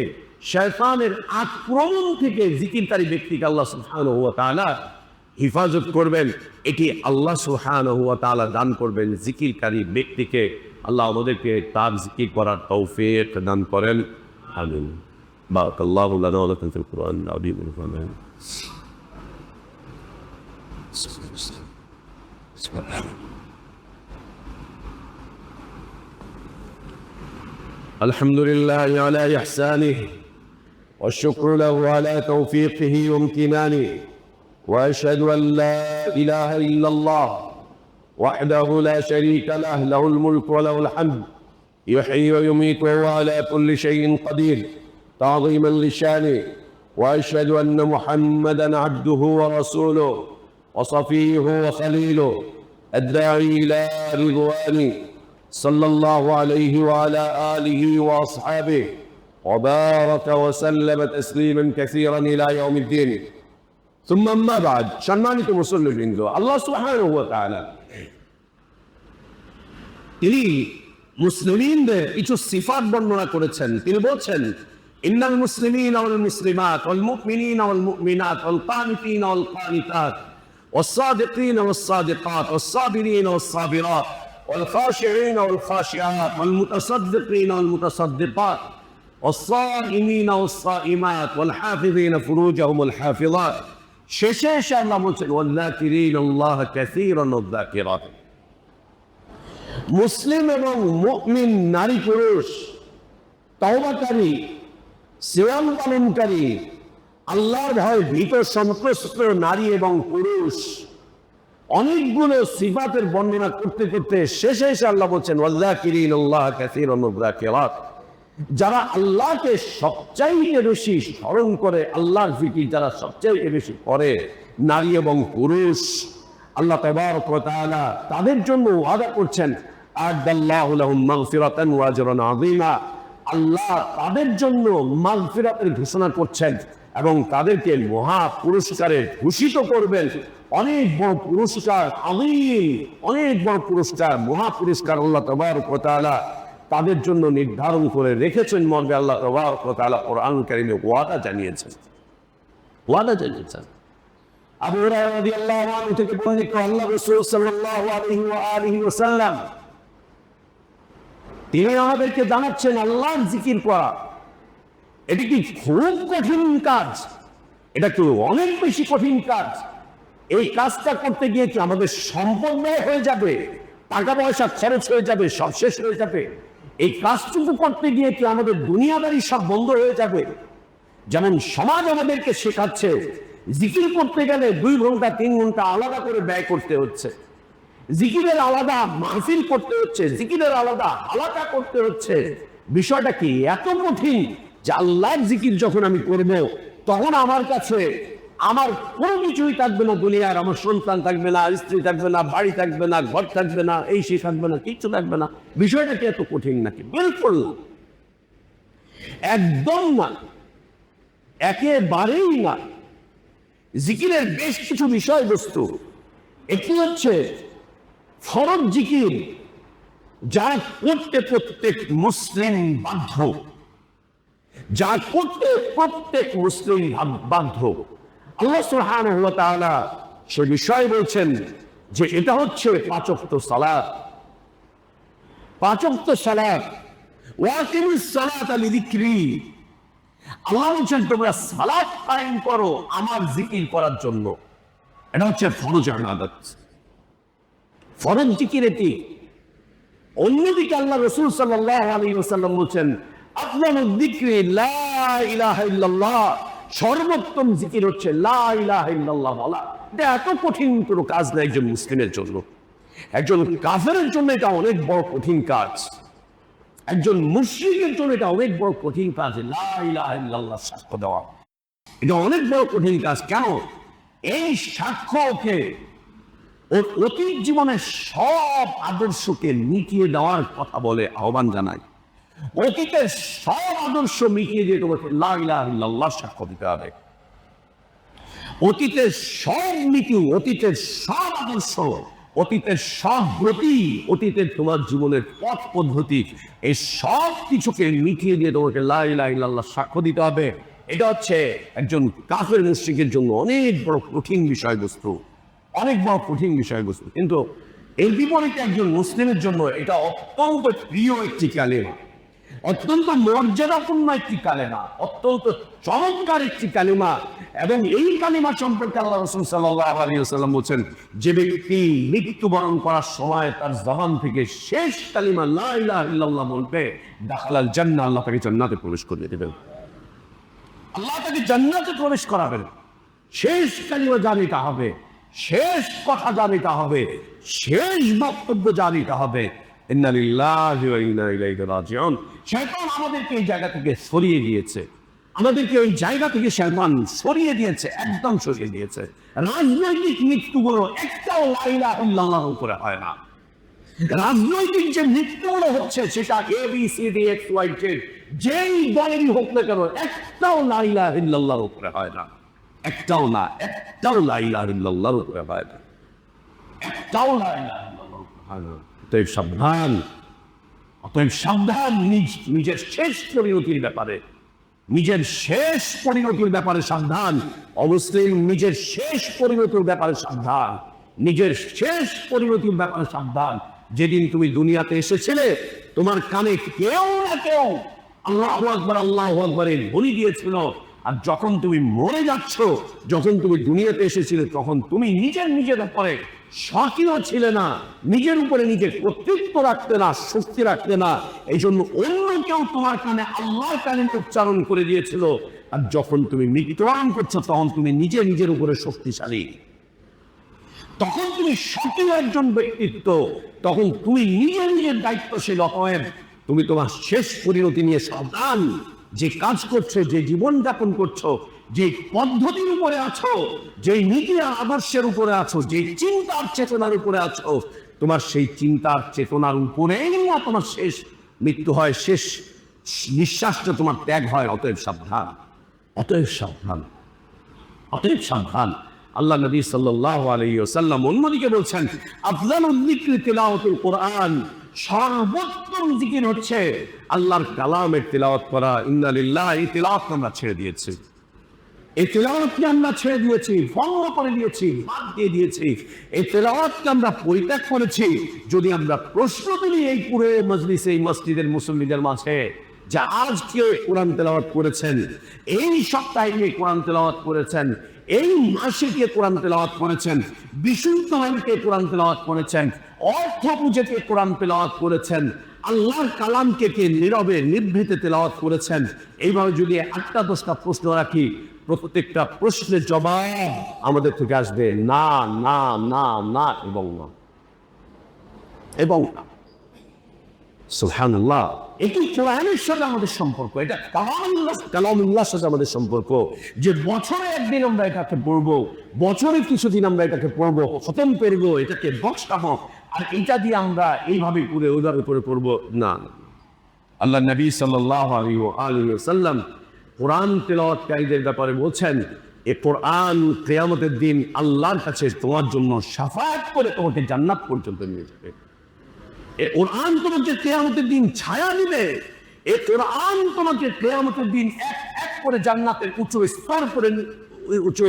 শয়তানের আক্রমণ থেকে জিকিরকারী ব্যক্তিকে আল্লাহ সুবহানাহু ওয়া তাআলা হিফাজত করবেন। এটি আল্লাহ সুবহানাহু ওয়া তাআলা দান করবেন জিকিরকারী ব্যক্তিকে। আল্লাহ আমাদেরকে তার জিকির করার তৌফিক দান করেন, আমিন। বারাকাল্লাহু লানা ওয়া লাকুম ফিল কুরআনিল আযীম ওয়া নাফা'না। الحمد لله على إحسانه والشكر له على توفيقه وامتنانه، وأشهد أن لا إله إلا الله وحده لا شريك له، له الملك وله الحمد، يحيي ويميت وهو على كل شيء قدير، تعظيما لشانه. وأشهد أن محمدا عبده ورسوله وصفيه وخليله، الداعي إلى رضوانه، صلى الله عليه وعلى آله وأصحابه وبارك وسلم تسليما كثيرا إلى يوم الدين। ثم أما بعد، সম্মানিত মুসল্লিবৃন্দ, আল্লাহ সুবহানাহু ওয়া তাআলা তিনি মুসলিমদের কিছু সিফাত বর্ণনা করেছেন। তিনি বলছেন, ইন্নাল মুসলিমিনা ওয়াল মুসলিমাত ওয়াল মুমিনিনা ওয়াল মুমিনাত ওয়াল কানিতিনা ওয়াল কানিতাত والصادقين والصادقات والصابرين والصابرات والخاشعين والخاشعات والمتصدقين والمتصدقات والصائمين والصائمات والحافظين فروجهم والحافظات، শেষে আল্লাহ বলছেন والذاكرين الله كثيرا والذاكرات। মুসলিম এবং মুমিন নারী পুরুষ, তওবাকারী, সিয়াম পালনকারী, আল্লাহর ভয় ভীত সন্ত্রস্ত নারী এবং পুরুষ, অনেকগুলো সিফাতের বর্ণনা করতে করতে শেষে এসে আল্লাহ বলছেন ওয়াল্লাকিরিনাল্লাহ কাসীরান ওয়াযাকিরাত, যারা আল্লাহকে সবচাইতে বেশি স্মরণ করে, আল্লাহর জিকির যারা সবচাইতে বেশি করে, নারী এবং পুরুষ, আল্লাহ তাবারক ওয়া তাআলা তাদের জন্য ওয়াদা করছেন আ'আদাল্লাহু লাহুম মাগফিরাতান ওয়া আজরান আযীমা। আল্লাহ তাদের জন্য মাগফিরাতের ঘোষণা করছেন এবং তাদেরকে মহা পুরস্কারে ভূষিত করবেন। অনেক বড় পুরস্কার, অনেক বড় পুরস্কার, মহা পুরস্কার আল্লাহ তাবারক ওয়া তাআলা তাদের জন্য নির্ধারণ করে রেখেছেন। মর্মে আল্লাহ তাবারক ওয়া তাআলা কোরআন কারীমে ওয়াদা জানিয়েছেন। আবু হুরায়রা রাদিয়াল্লাহু আনহু থেকে বর্ণিত আল্লাহ রাসূল সাল্লাল্লাহু আলাইহি ওয়াসাল্লাম তিনি আমাদেরকে জানাচ্ছেন আল্লাহর জিকির করা এটা কি খুব কঠিন কাজ, এটা কি অনেক বেশি কঠিন কাজ। এই কাজটা করতে গিয়ে কি আমাদের সম্পদ ব্যয় হয়ে যাবে, টাকা পয়সা খরচ হয়ে যাবে, সব শেষ হয়ে যাবে? এই কাজটুকু করতে গিয়ে কি আমাদের দুনিয়াদারি সব বন্ধ হয়ে যাবে? যেমন সমাজ আমাদেরকে শেখাচ্ছে জিকির করতে গেলে 2 ঘন্টা 3 ঘন্টা আলাদা করে ব্যয় করতে হচ্ছে, জিকিরের আলাদা মাহফিল করতে হচ্ছে, জিকিরের আলাদা হালাকা করতে হচ্ছে। বিষয়টা কি এত কঠিন যে আল্লাহর জিকির যখন আমি করব তখন আমার কাছে আমার কোনো কিছুই থাকবে না দুনিয়ার, আমার সন্তান থাকবে না, স্ত্রী থাকবে না, বাড়ি থাকবে না, ঘর থাকবে না, এই সে থাকবে না, কিচ্ছু থাকবে না। বিষয়টা কি এত কঠিন নাকি? বিলকুল একদম না, একেবারেই না। জিকিরের বেশ কিছু বিষয়বস্তু। একটি হচ্ছে ফরজ জিকির, যা করতে প্রত্যেক মুসলিম বাধ্য, যা করতে প্রত্যেক মুসলিম বাধ্য। আল্লাহ সুবহানাহু ওয়া তাআলা সে বিষয় বলছেন যে এটা হচ্ছে 5 ওয়াক্ত সালাত। 5 ওয়াক্ত সালাত, ওয়াকিমুস সালাতা লিযিকরি। আল্লাহ বলছেন তোমরা সালাত কায়েম করো আমার জিকির করার জন্য। এটা হচ্ছে ফরজ ইবাদত, ফরজ জিকির এটি। অন্যদিকে আল্লাহ রাসূল সাল্লাল্লাহু আলাইহি ওয়াসাল্লাম বলছেন আফদালুয যিকরি লা ইলাহা ইল্লাল্লাহ, সর্বোত্তম জিকির হচ্ছে লা ইলাহা ইল্লাল্লাহ বলা। এটা এত কঠিন কোনো কাজ না একজন মুসলিমের জন্য। একজন কাফেরের জন্য এটা অনেক বড় কঠিন কাজ, একজন মুশরিকের জন্য এটা অনেক বড় কঠিন কাজ। লা ইলাহা ইল্লাল্লাহ সাক্ষ্য দেওয়া এটা অনেক বড় কঠিন কাজ। কেন? এই সাক্ষ্যকে ওর অতীত জীবনের সব আদর্শকে মিটিয়ে দেওয়ার কথা বলে, আহ্বান জানায়। অতীতের সব আদর্শ মিটিয়ে দিয়ে তোমাকে লা ইলাহা ইল্লাল্লাহ সাক্ষ্য দিতে হবে। অতীতের সব নীতি, অতীতের সব আদর্শ, অতীতের সব ব্রতি, অতীতের তোমার জীবনের পথ পদ্ধতি, এই সব কিছুকে মিটিয়ে দিয়ে তোমাকে লা ইলাহা ইল্লাল্লাহ সাক্ষ্য দিতে হবে। এটা হচ্ছে একজন কাফের মুশরিকের জন্য অনেক বড় কঠিন বিষয়বস্তু, অনেক বড় কঠিন বিষয়বস্তু। কিন্তু এর বিপরীতে একজন মুসলিমের জন্য এটা অত্যন্ত প্রিয় একটি কালেমা, অত্যন্ত মর্যাদাপূর্ণ একটি কালেমা, অত্যন্ত চমৎকার একটি কালেমা। এবং এই কালেমা সম্পর্কে আল্লাহ রাসূল সাল্লাল্লাহু আলাইহি ওয়াসাল্লাম বলেন, যে ব্যক্তি মৃত্যুবরণ করার সময় তার জবান থেকে শেষ কালিমা লা ইলাহা ইল্লাল্লাহ বলবে, দাখালাল জান্নাহ, আল্লাহ তাকে জান্নাতে প্রবেশ করিয়ে দেবেন। আল্লাহ তাকে জান্নাতে প্রবেশ করাবেন। শেষ কালিমা জানিতে হবে, শেষ কথা জানিতে হবে, শেষ বক্তব্য জানিতে হবে। ইন্না লিল্লাহি ওয়া ইন্না ইলাইহি রাজিউন। শয়তান আমাদেরকে এই জায়গা থেকে সরিয়ে দিয়েছে, আমাদেরকে ওই জায়গা থেকে শয়তান সরিয়ে দিয়েছে, একদম সরিয়ে দিয়েছে। রাজনৈতিক মৃত্যুগুলো একটাও লা ইলাহা ইল্লাল্লাহর উপরে হয় না। রাজনৈতিক যে মৃত্যুগুলো হচ্ছে সেটা ABCDXYZ যেই দলেরই হোক না কেন, একটাও লা ইলাহা ইল্লাল্লাহর উপরে হয় না, একটাও না, একটাও লা ইলাহা ইল্লাল্লাহর উপরে হয় না, একটাও লা ইলাহা ইল্লাল্লাহর উপরে হয় না। অতএব সাবধান, অতএব সাবধান নিজের শেষ পরিণতির ব্যাপারে, নিজের শেষ পরিণতির ব্যাপারে সাবধান। অমুসলিম নিজের শেষ পরিণতির ব্যাপারে সাবধান, নিজের শেষ পরিণতির ব্যাপারে সাবধান। যেদিন তুমি দুনিয়াতে এসেছিলে তোমার কানে কেউ না কেউ আল্লাহু আকবার আল্লাহু আকবারের ধ্বনি দিয়েছিল, আর যখন তুমি মরে যাচ্ছ, যখন তুমি দুনিয়াতে এসেছিলে, তখন তুমি নিজের উপরে স্বাধীন ছিলে না, নিজের উপরে নিজের কর্তৃত্ব রাখতে না, শক্তি রাখতে না। এই জন্য অন্য কেউ তোমার কানে আল্লাহর কানে উচ্চারণ করে দিয়েছিল। আর যখন তুমি মৃত্যুবরণ করছো তখন তুমি নিজের উপরে শক্তিশালী, তখন তুমি সক্রিয় একজন ব্যক্তিত্ব, তখন তুমি নিজের দায়িত্বশীল। অতএব তুমি তোমার শেষ পরিণতি নিয়ে সাবধান। যে কাজ করছো, যে জীবন যাপন করছো, যে পদ্ধতির উপরে আছো, যে নীতি আদর্শের উপরে আছো, যে চিন্তার চেতনার উপরে আছো, তোমার সেই চিন্তার চেতনার উপরেই না তোমার শেষ মৃত্যু হয়, শেষ নিঃশ্বাসটা তোমার ত্যাগ হয়। অতএব সাবধান, অতএব সাবধান, অতএব সাবধান। আল্লাহ নবী সাল্লাল্লাহু আলাইহি ওয়াসাল্লাম অন্যদিকে বলছেন আফদালুয যিকরি তিলাওয়াতুল কোরআন, সর্বোত্তম জিকির হচ্ছে আল্লাহর কালামের তিলাওয়াত করা। ইন্না লিল্লাহি, তিলাওয়াত আমরা ছেড়ে দিয়েছি, এই তেলাওয়াতকে আমরা ছেড়ে দিয়েছি, ভঙ্গ করে দিয়েছি, বাদ দিয়ে দিয়েছি। এই তেলাওয়াতকে আমরা পরিত্যাগ করেছি। যদি আমরা প্রশ্ন তুলি এই পুরো মজলিসে, এই মসজিদের মুসল্লিদের মাঝে, যা আজকে কোরআন তেলাওয়াত করেছেন, এই সপ্তাহে গিয়ে কোরআন তেলাওয়াত করেছেন, এই মাসে গিয়ে কোরআন তেলাওয়াত করেছেন, বিশুদ্ধ আইনকে কোরআন তেলাওয়াত করেছেন, অর্থ বুঝেকে কোরআন তেলাওয়াত করেছেন, আল্লাহর কালামকে কে নীরবে নিভৃতে তেলাওয়াত করেছেন, এইভাবে যদি 8-10টা প্রশ্ন রাখি, প্রত্যেকটা প্রশ্নের জবাব আমাদের থেকে আসবে না, না, না, না এবং না এবং না। সুবহানাল্লাহ। এটি কোরআনের সাথে আমাদের সম্পর্ক, এটা কালামুল্লাহর সাথে আমাদের সম্পর্ক, যে বছরে একদিন আমরা এটাকে পড়বো, বছরে কিছুদিন আমরা এটাকে পড়বো, খতম করবো, এটাকে বক্সাবো, আর এটা দিয়ে আমরা এইভাবে পুরে ওইভাবে করে পড়বো না। আল্লাহ নবী সাল্লাল্লাহু আলাইহি ওয়া সাল্লাম কোরআন তেলাওয়াতকারীদের ব্যাপারে বলছেন, এ কোরআন কিয়ামতের দিন আল্লাহর কাছে তোমার জন্য শাফাআত করে তোমাকে জান্নাত পর্যন্ত নিয়ে যাবে। এ কোরআন তোমাকে কিয়ামতের দিন ছায়া দিবে। এ কোরআন তোমাকে কিয়ামতের দিন এক এক করে জান্নাতের উঁচু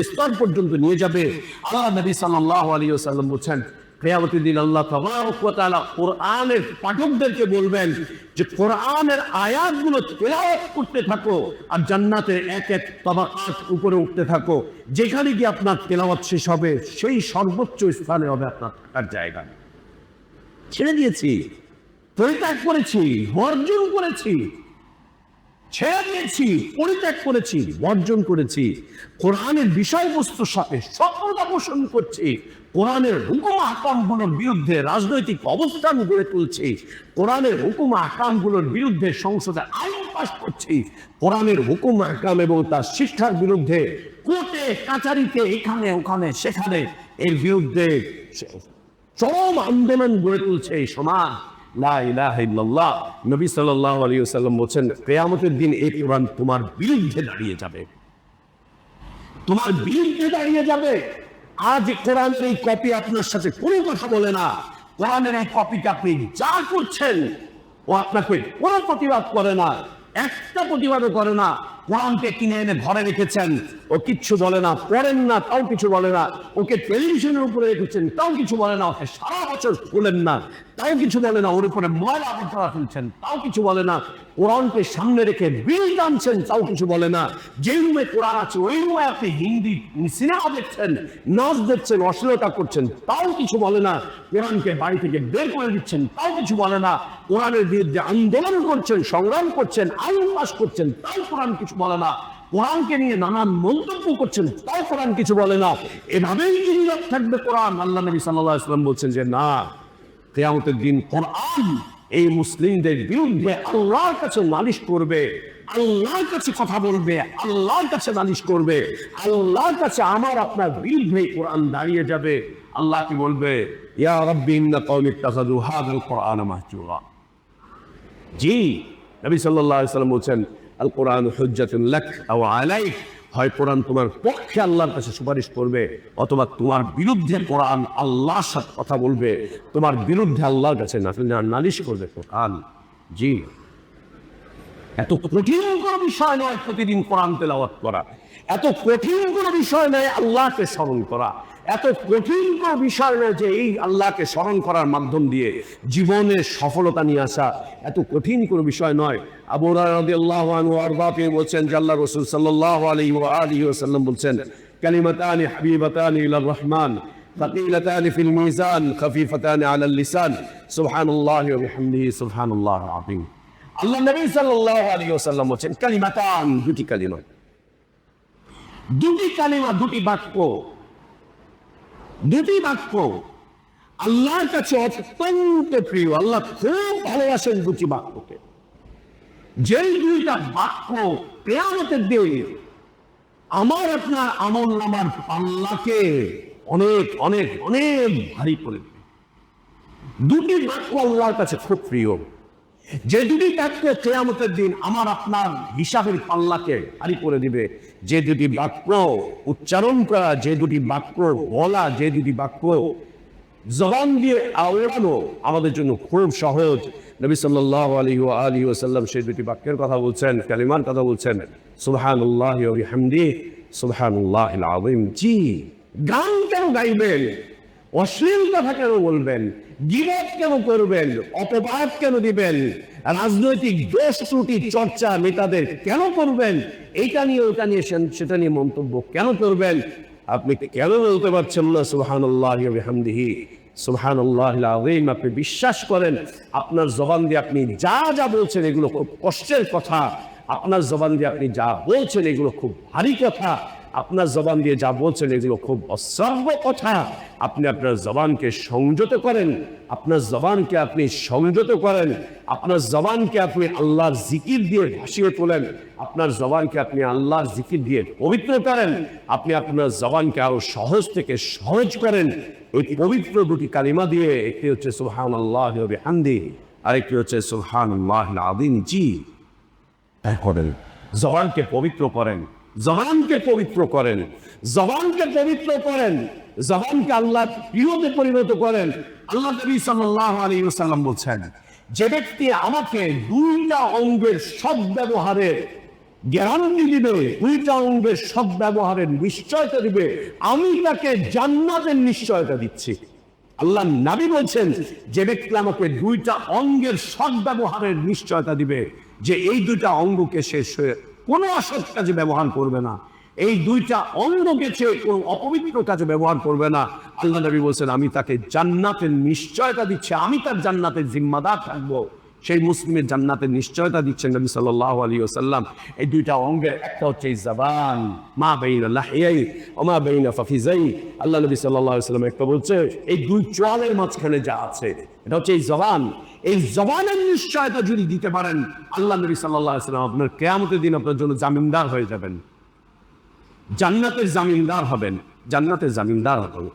স্তর পর্যন্ত নিয়ে যাবে। আল্লাহ নবী সাল্লাল্লাহু আলাইহি ওয়াসাল্লাম বলেন, কিয়ামতের দিন আল্লাহ তাবারক ওয়া তাআলা কোরআনের পাঠকদেরকে বলবেন যে কোরআনের আয়াতগুলো তেলাওয়াত করতে থাকো আর জান্নাতের এক এক তাবাকাত উপরে উঠতে থাকো। যেখানে গিয়ে আপনার তেলাওয়াত শেষ হবে সেই সর্বোচ্চ স্থানে হবে আপনার থাকার জায়গা। ছেড়ে দিয়েছি, পরিত্যাগ করেছি, বর্জন করেছি, ছেড়ে দিয়েছি, পরিত্যাগ করেছি, বর্জন করেছি। কোরআনের বিষয়বস্তুর সাথে সততা পোষণ করছি। কোরআনের হুকুম আহকামগুলোর বিরুদ্ধে রাজনৈতিক অবস্থান গড়ে তুলছি। কোরআনের হুকুম আহকামগুলোর বিরুদ্ধে সংসদে আইন পাস করছি। কোরআনের হুকুম আহকাম এবং তার শিক্ষার বিরুদ্ধে কোর্টে কাচারিতে এখানে ওখানে সেখানে এর বিরুদ্ধে চরম আন্দোলন গড়ে তুলছে এই সমাজ। লা ইলাহা ইল্লাল্লাহ। নবী সাল্লাল্লাহু আলাইহি ওয়াসাল্লাম বলেন, কিয়ামতের দিন এই কোরআন তোমার বিরুদ্ধে দাঁড়িয়ে যাবে, তোমার বিরুদ্ধে দাঁড়িয়ে যাবে। আজ কোরআনের এই কপি আপনার সাথে কোনো কথা বলে না। কোরআনের এই কপিকে আপনি যা করছেন ও আপনাকে কোনো প্রতিবাদ করে না, একটা প্রতিবাদও করে না। কোরআনকে কিনে এনে ঘরে রেখেছেন, ও কিচ্ছু বলে না, পড়েন না তাও কিছু বলে না। ওকে টেলিভিশনের উপরে রেখেছেন তাও কিছু বলে না। ওকে সারা বছর খোলেন না তাও কিছু বলে না। ওর উপরে ময়লা আবর্জনা ফেলছেন তাও কিছু বলে না। কোরআনকে সামনে রেখে বিল টানছেন তাও কিছু বলে না। যে রুমে কোরআন আছে ওই রুমে আপনি হিন্দি সিনেমা দেখছেন, নাচ দেখছেন, অশ্লীলতা করছেন তাও কিছু বলে না। কোরআনকে বাড়ি থেকে বের করে দিচ্ছেন তাও কিছু বলে না। কোরআনের বিরুদ্ধে আন্দোলন করছেন, সংগ্রাম করছেন, আইন পাস করছেন তাও কোরআন কিছু বলে না। কোরআনকে নিয়ে নানান মন্তব্য করছেন তাও কোরআন কিছু বলে না। এভাবেই নীরব থাকবে কোরআন। আল্লাহ নবী সাল্লাল্লাহু আলাইহি ওয়াসাল্লাম বলছেন যে না, কিয়ামতের দিন কোরআন এই মুসলিমদের বিরুদ্ধে আল্লাহর কাছে নালিশ করবে, আল্লাহর কাছে কথা বলবে, আল্লাহর কাছে নালিশ করবে, আল্লাহর কাছে আমার আপনার বিরুদ্ধে কোরআন দাঁড়িয়ে যাবে। আল্লাহ কি বলবে? ইয়া রাব্বি ইন্না কওমি ইত্তাখাযু হাযাল কুরআনা মাহজুরা। জি, নবী সাল্লাল্লাহু আলাইহি ওয়াসাল্লাম বলেন, আল কোরআন হুজ্জাতুন লাক আও আলাইক। হয় কোরআন তোমার পক্ষে আল্লাহর কাছে সুপারিশ করবে, অথবা তোমার বিরুদ্ধে কোরআন আল্লাহর সাথে কথা বলবে, তোমার বিরুদ্ধে আল্লাহর কাছে নালিশ করবে কোরআন। জি, এত কঠিন কোনো বিষয় নয় প্রতিদিন কোরআন তেলাওয়াত করা, এত কঠিন কোনো বিষয় নয় আল্লাহকে স্মরণ করা, এত কঠিন কোনো বিষয় নয় যে এই আল্লাহকে স্মরণ করার মাধ্যম দিয়ে জীবনের সফলতা নিয়ে আসা, এত কঠিন কোনো বিষয় নয়। আবু হুরায়রা রাদিয়াল্লাহু আনহু আরবাতে বলছেন যে আল্লাহ রাসূল সাল্লাল্লাহু আলাইহি ওয়া আলিহি ওয়াসাল্লাম বলছেন, কালিমাতানি হাবিবাতানি ইলার রহমান ফাকিলাতানি ফিল মিজান খাফিফাতানি আলাল লিসান সুবহানাল্লাহি ওয়া বিহামদিহি সুবহানাল্লাহিল আযীম। আল্লাহ নবী সাল্লাল্লাহু আলাইহি ওয়াসাল্লাম বলেন, কালিমাতান, দুটি কালিমা, দুটি কালিমা, দুটি বাক্য, দুটি বাক্য আল্লাহর কাছে অত্যন্ত প্রিয়। আল্লাহ খুব ভালোবাসেন দুটি বাক্যকে। যেই দুইটা বাক্য কিয়ামতের দিন আমার আপনার আমল নামার পাল্লাকে অনেক অনেক অনেক ভারী করে দেবে। দুটি বাক্য আল্লাহর কাছে খুব প্রিয়, যে দুটি বাক্য কিয়ামতের দিন আমার আপনার হিসাবের পাল্লাকে ভারী করে দিবে। যে দুটি বাক্য উচ্চারণ করা, যে দুটি বাক্য বলা, যে দুটি বাক্য জবান দিয়ে আওড়ানো আমাদের জন্য খুব সহজ। নবী সাল্লাল্লাহু আলাইহি ওয়া আলিহি ওয়াসাল্লাম সেই দুটি বাক্যের কথা বলছেন, কালিমার কথা বলছেন, সুবহানাল্লাহি ওয়া বিহামদিহি সুবহানাল্লাহিল আযীম। জি, গান কেন গাইবেন, অশ্লীল কথা কেন বলবেন, গীবত কেন করবেন, অপবাদ কেন দিবেন, রাজনৈতিক দোষ ত্রুটি চর্চা নেতাদের কেন করবেন, এইটা নিয়ে ওটা নিয়ে সেটা নিয়ে মন্তব্য কেন করবেন? আপনি কেন বলতে পারছেন না সুবহানাল্লাহি ওয়া বিহামদিহি সুবহানাল্লাহিল আযীম? আপনি বিশ্বাস করেন আপনার জবান দিয়ে আপনি যা যা বলছেন এগুলো খুব কষ্টের কথা, আপনার জবান দিয়ে আপনি যা বলছেন এগুলো খুব ভারী কথা, আপনার জবান দিয়ে যা বলছেন এগুলো খুব অশ্রাব্য কথা। আপনি আপনার জবানকে সংযত করেন, আপনার জবানকে আপনি সংযত করেন, আপনার জবানকে আপনি আল্লাহর জিকির দিয়ে ভাসিয়ে তোলেন, আপনার জবানকে আপনি আল্লাহর জিকির দিয়ে পবিত্র করেন, আপনি আপনার জবানকে আরো সহজ থেকে সহজ করেন ওই পবিত্র দুটি কালিমা দিয়ে। একটি হচ্ছে সুবহানাল্লাহি ওয়া বিহামদিহি, আরেকটি হচ্ছে সুবহানাল্লাহিল আযীম। জি, করেন, জবানকে পবিত্র করেন, জবানকে পবিত্র করেন, জবানকে পবিত্র করেন, জবানকে আল্লাহর প্রিয়তে পরিণত করেন। আল্লাহ নবী সাল্লাল্লাহু আলাইহি ওয়াসাল্লাম বলছেন, যে ব্যক্তি আমাকে দুইটা অঙ্গের সদ্ব্যবহারের গ্যারান্টি দিবে, দুইটা অঙ্গের সদ্ব্যবহারের নিশ্চয়তা দিবে, আমি তাকে জান্নাতের নিশ্চয়তা দিচ্ছি। আল্লাহ নবী বলছেন, যে ব্যক্তি আমাকে দুইটা অঙ্গের সদ্ব্যবহারের নিশ্চয়তা দিবে, যে এই দুইটা অঙ্গকে সে কোনো অসৎ কাজে ব্যবহার করবে না, এই দুইটা অঙ্গকে সে কোনো অপবিত্র কাজে ব্যবহার করবে না, আল্লাহ নবী বলছেন আমি তাকে জান্নাতের নিশ্চয়তা দিচ্ছি, আমি তার জান্নাতের জিম্মাদার থাকবো। সেই মুসলিমের জান্নাতের নিশ্চয়তা দিচ্ছেন নবী সাল্লাল্লাহু আলাইহি ওয়াসাল্লাম। এই দুইটা অঙ্গের একটা হচ্ছে এই জবান, মা বাইনা লাহিয়াই ওয়া মা বাইনা ফাফিজাই। আল্লাহ নবী সাল্লাল্লাহু আলাইহি ওয়াসাল্লাম একটা বলছে এই দুই চোয়ালের মাঝখানে যা আছে এটা হচ্ছে এই জবান। এই জবানের নিশ্চয়তা যদি দিতে পারেন, আল্লাহ নবী সাল্লাল্লাহু আলাইহি ওয়াসাল্লাম আপনার কিয়ামতের দিন আপনার জন্য জামিনদার হয়ে যাবেন, জান্নাতের জামিনদার হবেন, জান্নাতের জামিনদার হবেন।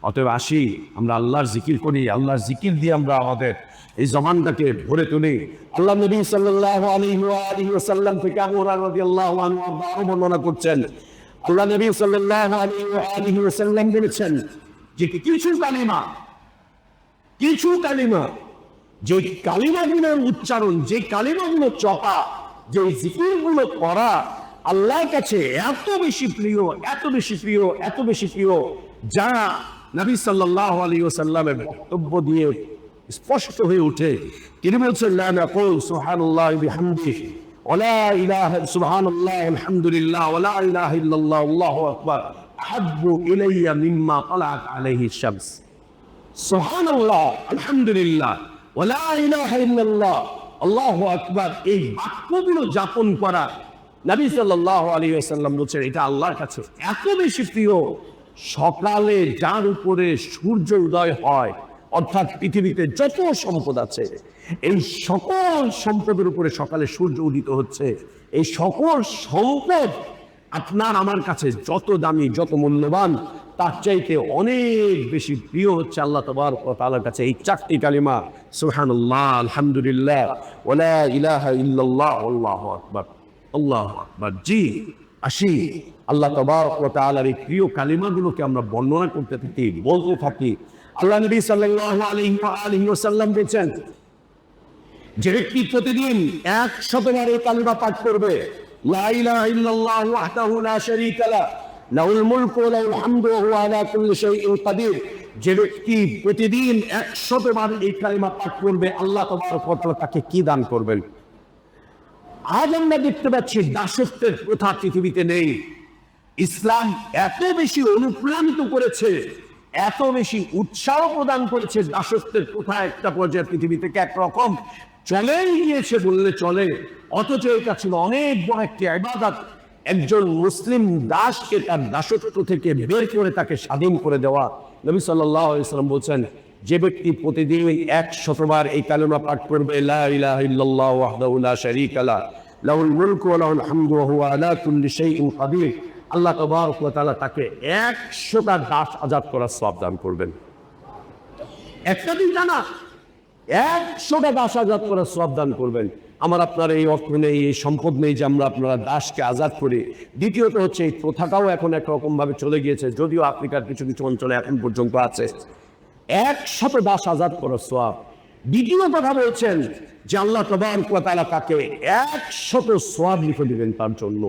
অতএব আসি আমরা আল্লাহর জিকির করি, আল্লাহর জিকির দিয়ে আমরা আমাদের এই জবানটাকে ভরে তুলি। আল্লাহ নবী সাল্লাল্লাহু আলাইহি ওয়াসাল্লাম থেকে আবু হুরায়রা রাদিয়াল্লাহু আনহু আরো বর্ণনা করছেন, আল্লাহ নবী সাল্লাল্লাহু আলাইহি ওয়াসাল্লাম বলেছেন যে কিছু কালিমা যে কালিমাগুলোর উচ্চারণ, যে কালিমাগুলো চপা, যে জিকিরগুলো করা আল্লাহর কাছে এত বেশি প্রিয়, এত বেশি প্রিয়, এত বেশি প্রিয়, যা নবী সাল্লাল্লাহু আলাইহি ওয়াসাল্লামের বক্তব্য দিয়ে স্পষ্ট হয়ে ওঠে। তিনি বলছেন লা নাকুল সুবহানাল্লাহি বিহামদিহি ওয়া লা ইলাহা সুবহানাল্লাহি আলহামদুলিল্লাহ ওয়া লা ইলাহা ইল্লাল্লাহ আল্লাহু আকবার আহাব্বু ইলাইয়া মিম্মা তালাআত আলাইহি শামস। সুবহানাল্লাহ, আলহামদুলিল্লাহ, ওয়া লা ইলাহা ইল্লাল্লাহ আল্লাহু আকবার, এই বাক্যগুলো যাপন করা নবী সাল্লাল্লাহু আলাইহি ওয়াসাল্লাম বলছেন এটা আল্লাহর কাছে এত বেশি প্রিয়, সকালে যার উপরে সূর্য উদয় হয়, অর্থাৎ পৃথিবীতে যত সম্পদ আছে এই সকল সম্পদের উপরে সকালে সূর্য উদিত হচ্ছে, এই সকল সম্পদ আপনার আমার কাছে যত দামি, যত মূল্যবান, তার চাইতে অনেক বেশি প্রিয় হচ্ছে আল্লাহ তাবারক ওয়া তাআলার কাছে এই চারটি কালিমা, সুবহানাল্লাহ, আলহামদুলিল্লাহ, ওয়া লা ইলাহা ইল্লাল্লাহ, আল্লাহু আকবার, আল্লাহু আকবার। জি, আসি আল্লাহ তাবারক ওয়া তাআলার এই প্রিয় কালিমাগুলোকে আমরা বর্ণনা করতে থাকি, বলতে থাকি। আল্লাহ নবী সাল্লাল্লাহু আলাইহি ওয়াসাল্লাম বলেছেন, যে ব্যক্তি প্রতিদিন 100 বার এই কালিমা পাঠ করবে, লা ইলাহা ইল্লাল্লাহ ওয়াহদাহু লা শারীকা লাহু লাহুল মুলকু ওয়া লাহুল হামদু ওয়া হুয়া আলা কুল্লি শাইইন কাদির, যে ব্যক্তি প্রতিদিন 100 বার এই কালিমা পাঠ করবে, আল্লাহ তাবারক ওয়া তাআলা তাকে কি দান করবেন? আজ আমরা দেখতে পাচ্ছি দাসত্বের প্রথা পৃথিবীতে নেই। ইসলাম এত বেশি অনুপ্রাণিত করেছে, এত বেশি উৎসাহ প্রদান করেছে, দাসত্বের প্রথা একটা পর্যায়ে পৃথিবী থেকে একরকম চলেই গিয়েছে বললে চলে, অথচ এটা ছিল অনেক বড় একটি ইবাদত। একজন মুসলিম দাসকে তার দাসত্ব থেকে বের করে তাকে স্বাধীন করে দেওয়া। নবী সাল্লাল্লাহু আলাইহি ওয়াসাল্লাম বলছেন, যে ব্যক্তি প্রতিদিন 100 বার এই কালিমা পাঠ করবে, লা ইলাহা ইল্লাল্লাহ ওয়াহদাহু লা শারীকা লাহু লাহুল মুলকু ওয়া লাহুল হামদু ওয়া হুয়া আলা কুল্লি শাইইন কাদির, আল্লাহ তাবারক ওয়া তাআলা তাকে 100টা দাস আজাদ করার সওয়াব দান করবেন। একটা দিন জানা 100টা দাস আজাদ করার সওয়াব দান করবেন। আমার আপনার এই অর্থ নেই, এই সম্পদ নেই যে আমরা আপনারা দাসকে আজাদ করি। দ্বিতীয়ত হচ্ছে এই প্রথাটাও এখন একরকম ভাবে চলে গিয়েছে, যদিও আফ্রিকার কিছু কিছু অঞ্চলে এখন পর্যন্ত আছে। 100 দাস আজাদ করার সওয়াব। দ্বিতীয় কথা বলছেন যে আল্লাহ তাবারক ওয়া তাআলা তাকে 100 সওয়াব লিখে দিবেন তার জন্য।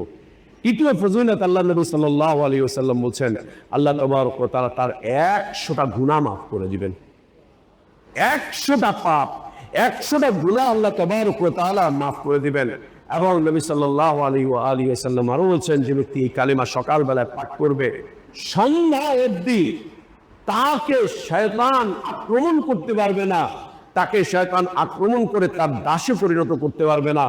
তৃতীয় ফজিলত আল্লাহ নবী সাল্লাল্লাহু আলাইহি ওয়াসাল্লাম বলছেন আল্লাহ তাবারক ওয়া তাআলা তার 100টা গুনাহ মাফ করে দিবেন। 100টা পাপ, 100টা গুনাহ আল্লাহ তাবারক ওয়া তাআলা মাফ করে দিবেন। এবং নবী সাল্লাল্লাহু আলাইহি ওয়াসাল্লাম আরো বলছেন, যে ব্যক্তি এই কালিমা সকালবেলায় পাঠ করবে, সন্ধ্যা অবধি তাকে শয়তান আক্রমণ করতে পারবে না, তাকে শয়তান আক্রমণ করে তার দাসে পরিণত করতে পারবে না।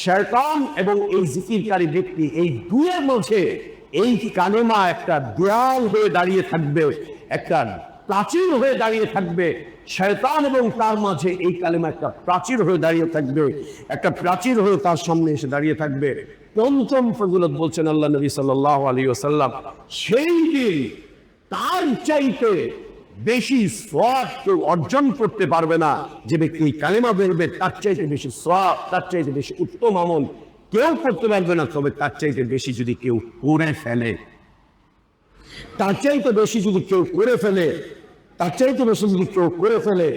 শয়তান এবং এই জিকিরকারী ব্যক্তি, এই দুয়ের মাঝে এই কালেমা একটা দেয়াল হয়ে দাঁড়িয়ে থাকবে, একটা প্রাচীর হয়ে দাঁড়িয়ে থাকবে। শয়তান এবং তার মাঝে এই কালেমা একটা প্রাচীর হয়ে দাঁড়িয়ে থাকবে, একটা প্রাচীর হয়ে তার সামনে এসে দাঁড়িয়ে থাকবে। পঞ্চম ফজিলত বলছেন আল্লাহ নবী সাল্লাল্লাহু আলাইহি ওয়াসাল্লাম, সেই দিন তার চাইতে বেশি সওয়াব কেউ অর্জন করতে পারবে না। যে ব্যক্তি কালেমা বলবে তার চাইতে বেশি সওয়াব, তার চাইতে বেশি উত্তম আমল কেউ করতে পারবে না। তবে তার চাইতে বেশি যদি কেউ করে ফেলে, তার চাইতে বেশি যদি কেউ করে ফেলে, তার চাইতে বেশি যদি কেউ করে ফেলে,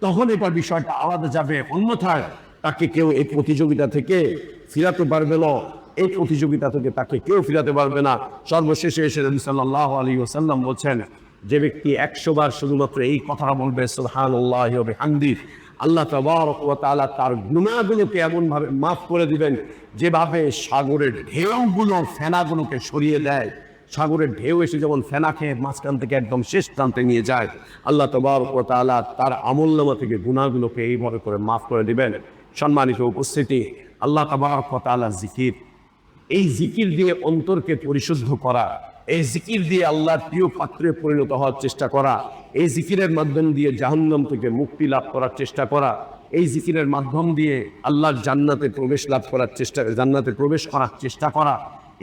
তখন এটার বিষয়টা আলাদা যাবে। অন্যথায় তাকে কেউ এই প্রতিযোগিতা থেকে ফিরাতে পারবে না, এই প্রতিযোগিতা থেকে তাকে কেউ ফিরাতে পারবে না। সর্বশেষে এসে নবী সাল্লাল্লাহু আলাইহি ওয়াসাল্লাম বলছেন, যে ব্যক্তি 100 বার শুধুমাত্র এই কথাটা বলবে সুবহানাল্লাহি ওয়া বিহামদিহি, আল্লাহ তাবারক ওয়া তাআলা তার গুনাহগুলোকে এমনভাবে মাফ করে দিবেন যেভাবে সাগরের ঢেউগুলো ফেনাগুলোকে সরিয়ে দেয়। সাগরের ঢেউ এসে যেমন ফেনাকে মাঝখান থেকে একদম শেষ প্রান্তে নিয়ে যায়, আল্লাহ তাবারক ওয়া তাআলা তার আমলনামা থেকে গুনাহগুলোকে এইভাবে করে মাফ করে দিবেন। সম্মানিত উপস্থিতি, আল্লাহ তাবারক ওয়া তাআলার জিকির, এই জিকির দিয়ে অন্তরকে পরিশুদ্ধ করা, এই জিকির দিয়ে আল্লাহর প্রিয় পাত্রে পরিণত হওয়ার চেষ্টা করা, এই জিকিরের মাধ্যম দিয়ে জাহান্নাম থেকে মুক্তি লাভ করার চেষ্টা করা, এই জিকিরের মাধ্যম দিয়ে আল্লাহর জান্নাতে প্রবেশ লাভ করার চেষ্টা, জান্নাতে প্রবেশ করার চেষ্টা করা,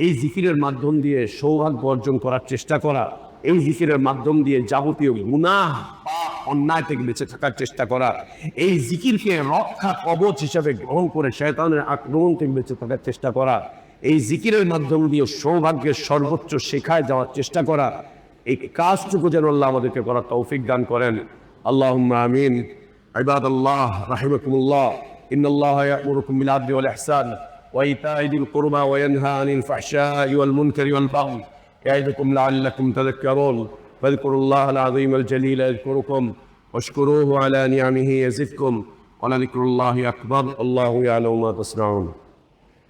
এই জিকিরের মাধ্যম দিয়ে সৌভাগ্য অর্জন করার চেষ্টা করা, এই জিকিরের মাধ্যম দিয়ে যাবতীয় গুনাহ পাপ অন্যায় থেকে বেঁচে থাকার চেষ্টা করা, এই জিকিরকে রক্ষা কবচ হিসাবে গ্রহণ করে শয়তানের আক্রমণ থেকে বেঁচে থাকার চেষ্টা করা, এই জিকিরের মাধ্যম দিয়ে সৌভাগ্যের সর্বোচ্চ শেখায় যাওয়ার চেষ্টা করা, এই কাজটুকু যেন আল্লাহ আমাদেরকে করার তৌফিক দান করেন। আল্লাহুম্মা আমিন। ইবাদাল্লাহ রাহিমাকুমুল্লাহ, ইন্নাল্লাহা ইয়া'মুরুকুম বিল আদলি ওয়াল ইহসান ওয়া ইতা'i যিল কুরবা ওয়া ইয়ানহা আনিল ফাহশা'i ওয়াল মুনকারি ওয়াল বাগই ইয়া'iদুকুম লা'আল্লাকুম তাযাক্কারুন। ফাযকুরুল্লাহাল আযীমাল জালীলা ইয়াযকুরুকুম ওয়াশকুরুহু আলা নি'আমিহি ইয়াজিদকুম ওয়া লাযিকরুল্লাহি আকবার। আল্লাহু ইয়া'লামু মা তাসনাউন।